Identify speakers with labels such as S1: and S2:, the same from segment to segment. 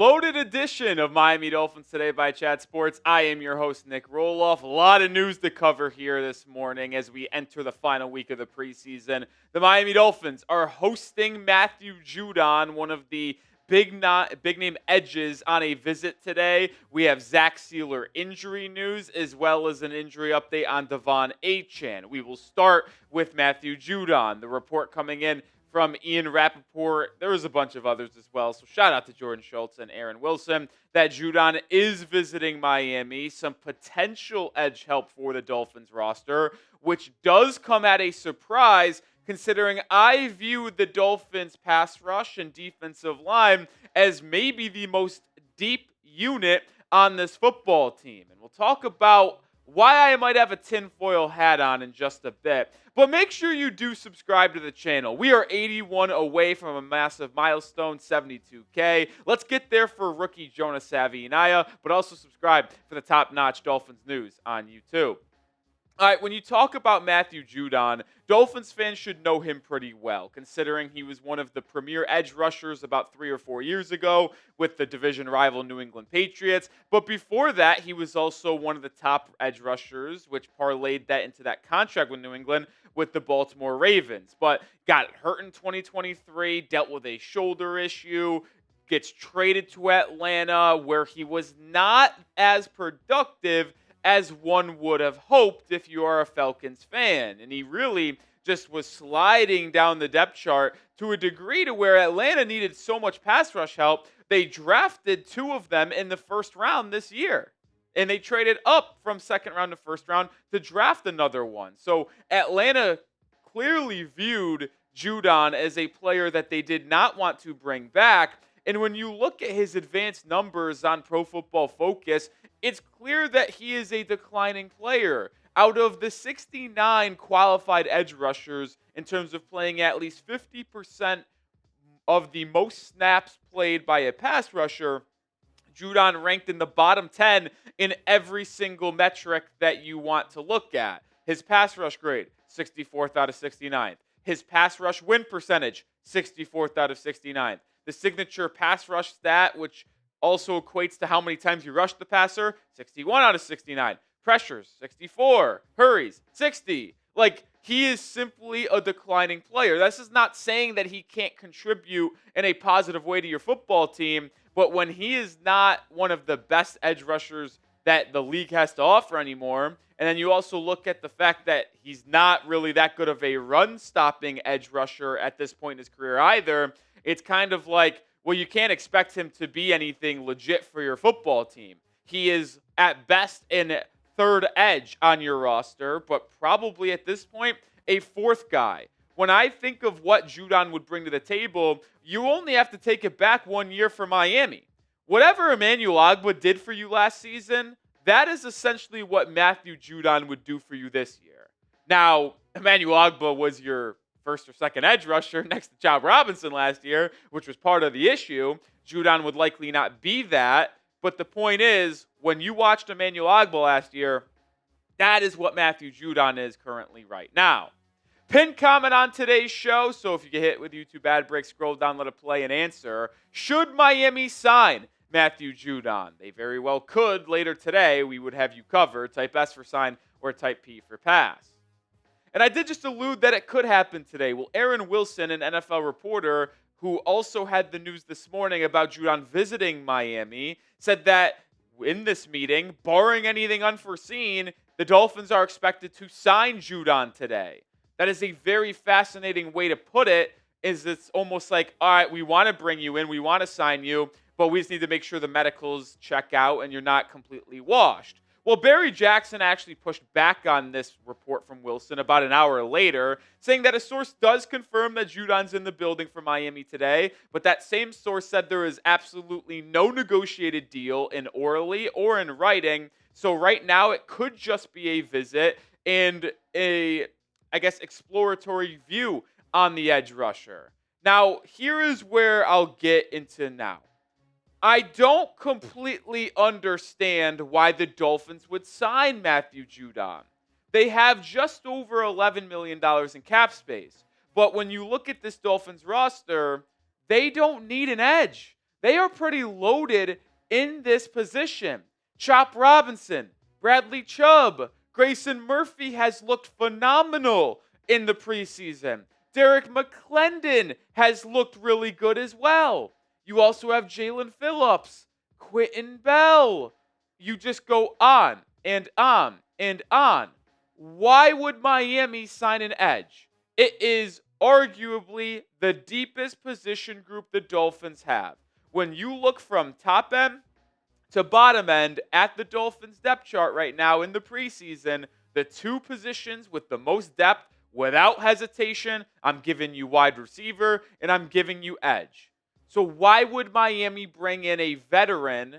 S1: Loaded edition of Miami Dolphins Today by Chat Sports. I am your host, Nic Rohloff. A lot of news to cover here this morning as we enter the final week of the preseason. The Miami Dolphins are hosting Matthew Judon, one of the big name edges, on a visit today. We have Sieler injury news as well as an injury update on Achane. We will start with Matthew Judon. The report coming in from Ian Rappaport. There was a bunch of others as well. So shout out to Jordan Schultz and Aaron Wilson that Judon is visiting Miami. Some potential edge help for the Dolphins roster, which does come at a surprise considering I viewed the Dolphins pass rush and defensive line as maybe the most deep unit on this football team. And we'll talk about why I might have a tinfoil hat on in just a bit. But make sure you do subscribe to the channel. We are 81 away from a massive milestone, 72K. Let's get there for rookie Jonah Savianaya, but also subscribe for the top-notch Dolphins news on YouTube. All right, when you talk about Matthew Judon, Dolphins fans should know him pretty well, considering he was one of the premier edge rushers about 3 or 4 years ago with the division rival New England Patriots. But before that, he was also one of the top edge rushers, which parlayed that into that contract with New England with the Baltimore Ravens. But got hurt in 2023, dealt with a shoulder issue, gets traded to Atlanta, where he was not as productive as one would have hoped if you are a Falcons fan. And he really just was sliding down the depth chart to a degree to where Atlanta needed so much pass rush help, they drafted 2 of them in the first round this year. And they traded up from second round to first round to draft another one. So Atlanta clearly viewed Judon as a player that they did not want to bring back. And when you look at his advanced numbers on Pro Football Focus, it's clear that he is a declining player. Out of the 69 qualified edge rushers in terms of playing at least 50% of the most snaps played by a pass rusher, Judon ranked in the bottom 10 in every single metric that you want to look at. His pass rush grade, 64th out of 69th. His pass rush win percentage, 64th out of 69th. The signature pass rush stat, which also equates to how many times you rush the passer, 61 out of 69. Pressures, 64. Hurries, 60. Like, he is simply a declining player. This is not saying that he can't contribute in a positive way to your football team, but when he is not one of the best edge rushers that the league has to offer anymore, and then you also look at the fact that he's not really that good of a run-stopping edge rusher at this point in his career either, it's kind of like, well, you can't expect him to be anything legit for your football team. He is, at best, in third edge on your roster, but probably at this point, a fourth guy. When I think of what Judon would bring to the table, you only have to take it back 1 year for Miami. Whatever Emmanuel Ogbah did for you last season, that is essentially what Matthew Judon would do for you this year. Now, Emmanuel Ogbah was your first or second edge rusher next to Chad Robinson last year, which was part of the issue. Judon would likely not be that. But the point is, when you watched Emmanuel Ogbah last year, that is what Matthew Judon is currently right now. Pin comment on today's show, so if you get hit with YouTube ad break, scroll down, let it play, and answer. Should Miami sign Matthew Judon? They very well could. Later today, we would have you covered. Type S for sign or type P for pass. And I did just allude that it could happen today. Well, Aaron Wilson, an NFL reporter who also had the news this morning about Judon visiting Miami, said that in this meeting, barring anything unforeseen, the Dolphins are expected to sign Judon today. That is a very fascinating way to put it, is it's almost like, all right, we want to bring you in, we want to sign you, but we just need to make sure the medicals check out and you're not completely washed. Well, Barry Jackson actually pushed back on this report from Wilson about an hour later, saying that a source does confirm that Judon's in the building for Miami today, but that same source said there is absolutely no negotiated deal in orally or in writing, so right now it could just be a visit and a, I guess, exploratory view on the edge rusher. Now, here is where I'll get into now. I don't completely understand why the Dolphins would sign Matthew Judon. They have just over $11 million in cap space. But when you look at this Dolphins roster, they don't need an edge. They are pretty loaded in this position. Chop Robinson, Bradley Chubb, Grayson Murphy has looked phenomenal in the preseason. Derek McClendon has looked really good as well. You also have Jaelan Phillips, Quentin Bell. You just go on and on and on. Why would Miami sign an edge? It is arguably the deepest position group the Dolphins have. When you look from top end to bottom end at the Dolphins depth chart right now in the preseason, the two positions with the most depth, without hesitation, I'm giving you wide receiver and I'm giving you edge. So why would Miami bring in a veteran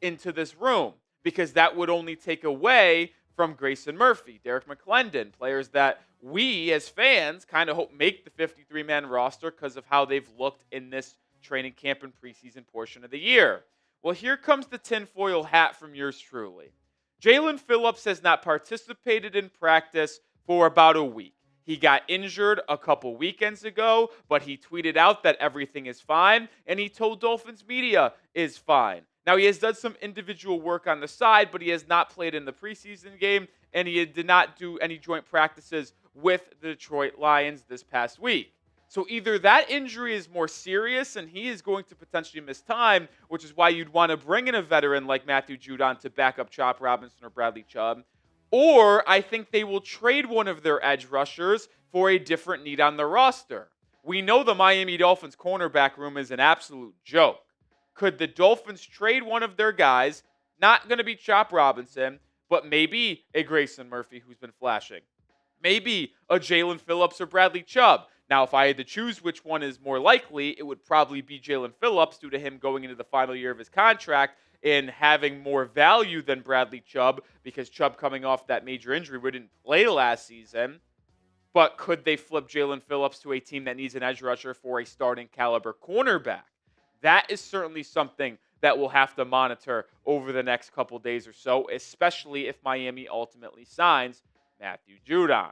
S1: into this room? Because that would only take away from Grayson Murphy, Derek McClendon, players that we as fans kind of hope make the 53-man roster because of how they've looked in this training camp and preseason portion of the year. Well, here comes the tinfoil hat from yours truly. Jaelan Phillips has not participated in practice for about a week. He got injured a couple weekends ago, but he tweeted out that everything is fine, and he told Dolphins media is fine. Now, he has done some individual work on the side, but he has not played in the preseason game, and he did not do any joint practices with the Detroit Lions this past week. So either that injury is more serious and he is going to potentially miss time, which is why you'd want to bring in a veteran like Matthew Judon to back up Chop Robinson or Bradley Chubb, or I think they will trade one of their edge rushers for a different need on the roster. We know the Miami Dolphins cornerback room is an absolute joke. Could the Dolphins trade one of their guys, not going to be Chop Robinson, but maybe a Grayson Murphy who's been flashing? Maybe a Jaelan Phillips or Bradley Chubb. Now, if I had to choose which one is more likely, it would probably be Jaelan Phillips due to him going into the final year of his contract and having more value than Bradley Chubb because Chubb coming off that major injury didn't play last season. But could they flip Jaelan Phillips to a team that needs an edge rusher for a starting caliber cornerback? That is certainly something that we'll have to monitor over the next couple days or so, especially if Miami ultimately signs Matthew Judon.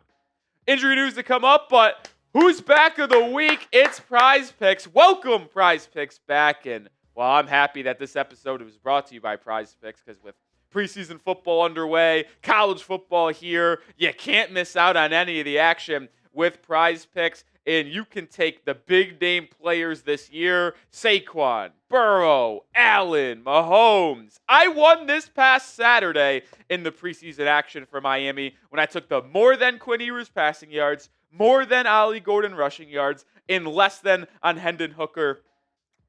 S1: Injury news to come up, but who's back of the week? It's Prize Picks. Welcome, Prize Picks, back. And, well, I'm happy that this episode was brought to you by Prize Picks because with preseason football underway, college football here, you can't miss out on any of the action with Prize Picks. And you can take the big name players this year, Saquon, Burrow, Allen, Mahomes. I won this past Saturday in the preseason action for Miami when I took the more than Quinn Ewers passing yards, more than Ollie Gordon rushing yards, and less than on Hendon Hooker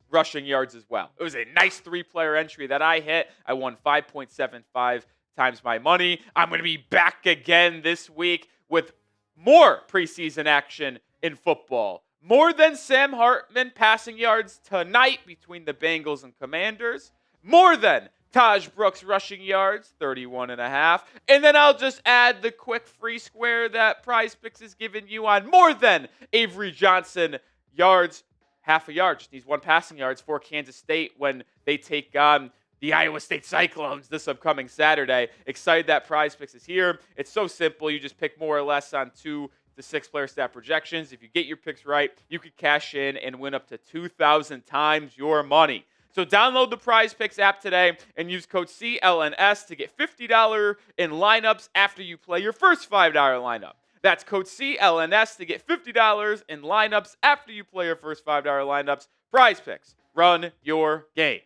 S1: rushing yards as well. It was a nice three-player entry that I hit. I won 5.75 times my money. I'm going to be back again this week with more preseason action in football. More than Sam Hartman passing yards tonight between the Bengals and Commanders. More than Taj Brooks rushing yards, 31.5. And then I'll just add the quick free square that Prize Picks is giving you on more than Avery Johnson yards, half a yard. Just needs one passing yards for Kansas State when they take on the Iowa State Cyclones this upcoming Saturday. Excited that Prize Picks is here. It's so simple. You just pick more or less on 2 to 6 player stat projections. If you get your picks right, you could cash in and win up to 2,000 times your money. So download the Prize Picks app today and use code CLNS to get $50 in lineups after you play your first $5 lineup. That's code CLNS to get $50 in lineups after you play your first $5 lineups. Prize Picks. Run your game.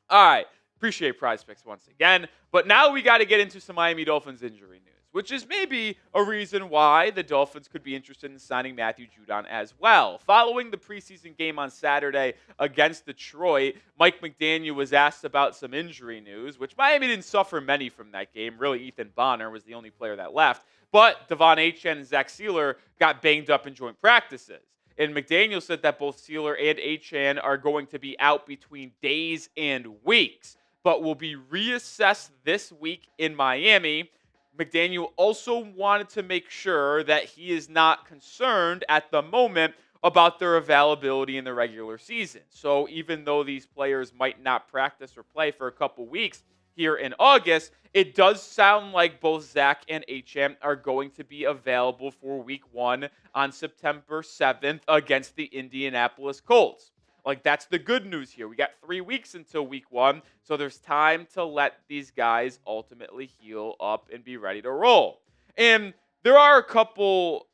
S1: All right. Appreciate Prize Picks once again. But now we got to get into some Miami Dolphins injury news, which is maybe a reason why the Dolphins could be interested in signing Matthew Judon as well. Following the preseason game on Saturday against Detroit, Mike McDaniel was asked about some injury news, which Miami didn't suffer many from that game. Really, Ethan Bonner was the only player that left. But Devon Achane and Zach Sieler got banged up in joint practices. And McDaniel said that both Sieler and Achane are going to be out between days and weeks, but will be reassessed this week in Miami. McDaniel also wanted to make sure that he is not concerned at the moment about their availability in the regular season. So even though these players might not practice or play for a couple weeks here in August, it does sound like both Zach and Achane are going to be available for week 1 on September 7th against the Indianapolis Colts. Like, that's the good news here. We got 3 weeks until week 1, so there's time to let these guys ultimately heal up and be ready to roll. And there are a couple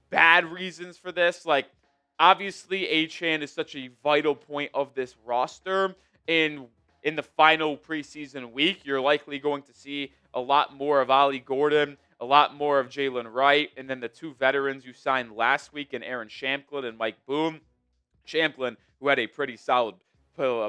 S1: bad reasons for this. Like, obviously, Achane is such a vital point of this roster. In the final preseason week, you're likely going to see a lot more of Ollie Gordon, a lot more of Jalen Wright, and then the 2 veterans you signed last week in Aaron Shamklin and Mike Boone. Shamklin, who had a pretty solid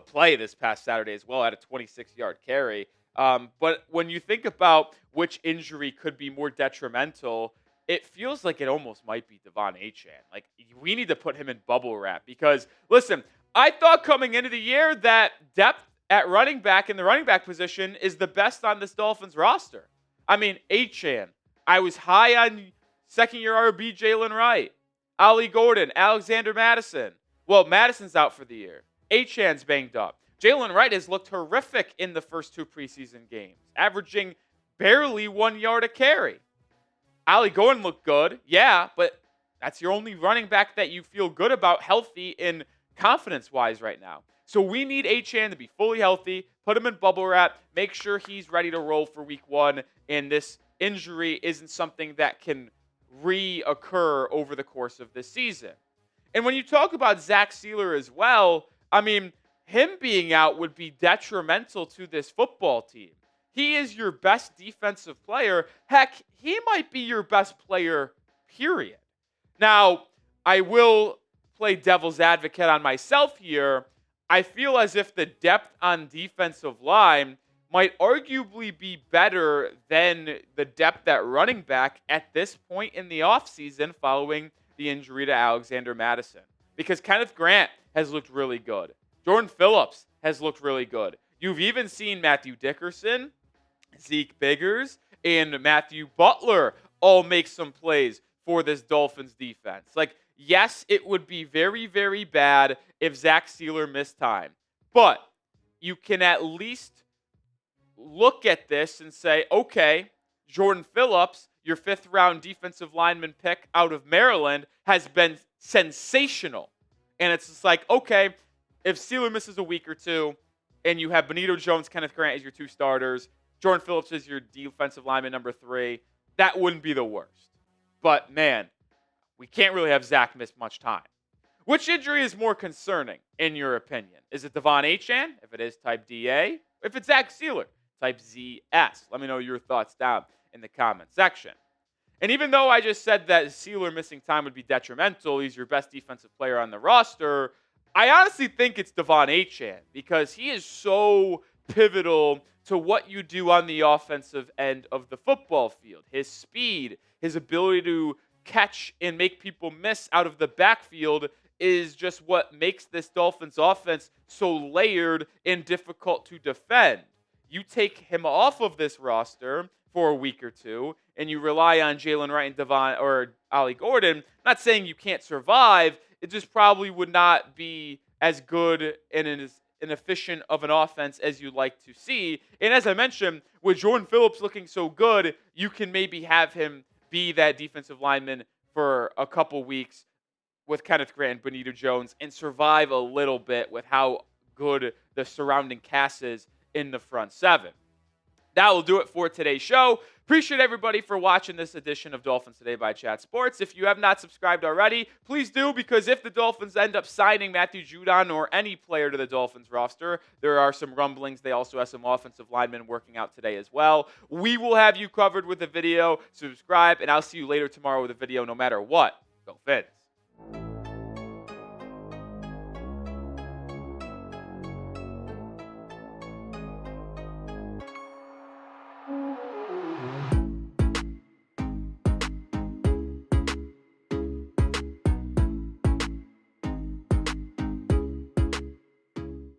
S1: play this past Saturday as well, had a 26-yard carry. But when you think about which injury could be more detrimental, it feels like it almost might be Devon Achane. Like, we need to put him in bubble wrap because, listen, I thought coming into the year that depth at running back in the running back position is the best on this Dolphins roster. I mean, Achane. I was high on second-year RB Jalen Wright, Ollie Gordon, Alexander Madison. Well, Madison's out for the year. Achane's banged up. Jalen Wright has looked horrific in the first 2 preseason games, averaging barely 1 yard a carry. Ollie Gordon looked good, yeah, but that's your only running back that you feel good about, healthy and confidence-wise right now. So we need Achane to be fully healthy, put him in bubble wrap, make sure he's ready to roll for week 1, and this injury isn't something that can reoccur over the course of this season. And when you talk about Zach Sieler as well, I mean, him being out would be detrimental to this football team. He is your best defensive player. Heck, he might be your best player, period. Now, I will play devil's advocate on myself here. I feel as if the depth on defensive line might arguably be better than the depth at running back at this point in the offseason following the injury to Alexander Madison. Because Kenneth Grant has looked really good. Jaelan Phillips has looked really good. You've even seen Matthew Dickerson, Zeke Biggers, and Matthew Butler all make some plays for this Dolphins defense. Like, yes, it would be very, very bad if Zach Sieler missed time. But you can at least look at this and say, okay, Jaelan Phillips, your 5th-round defensive lineman pick out of Maryland, has been sensational. And it's just like, okay, if Sieler misses a week or 2 and you have Benito Jones, Kenneth Grant as your 2 starters, Jaelan Phillips is your defensive lineman number 3, that wouldn't be the worst. But, man, we can't really have Zach miss much time. Which injury is more concerning, in your opinion? Is it Devon Achane? If it is, type DA. If it's Zach Sieler, type ZS. Let me know your thoughts down in the comment section. And even though I just said that Sieler missing time would be detrimental, he's your best defensive player on the roster, I honestly think it's Devon Achane because he is so pivotal to what you do on the offensive end of the football field. His speed, his ability to catch and make people miss out of the backfield is just what makes this Dolphins offense so layered and difficult to defend. You take him off of this roster for a week or 2, and you rely on Jalen Wright and Devon or Ollie Gordon. Not saying you can't survive, it just probably would not be as good and as efficient of an offense as you'd like to see. And as I mentioned, with Jaelan Phillips looking so good, you can maybe have him be that defensive lineman for a couple weeks with Kenneth Grant and Benito Jones and survive a little bit with how good the surrounding cast is in the front 7. That will do it for today's show. Appreciate everybody for watching this edition of Dolphins Today by Chat Sports. If you have not subscribed already, please do, because if the Dolphins end up signing Matthew Judon or any player to the Dolphins roster, there are some rumblings. They also have some offensive linemen working out today as well. We will have you covered with a video. Subscribe, and I'll see you later tomorrow with a video no matter what. Go Fins.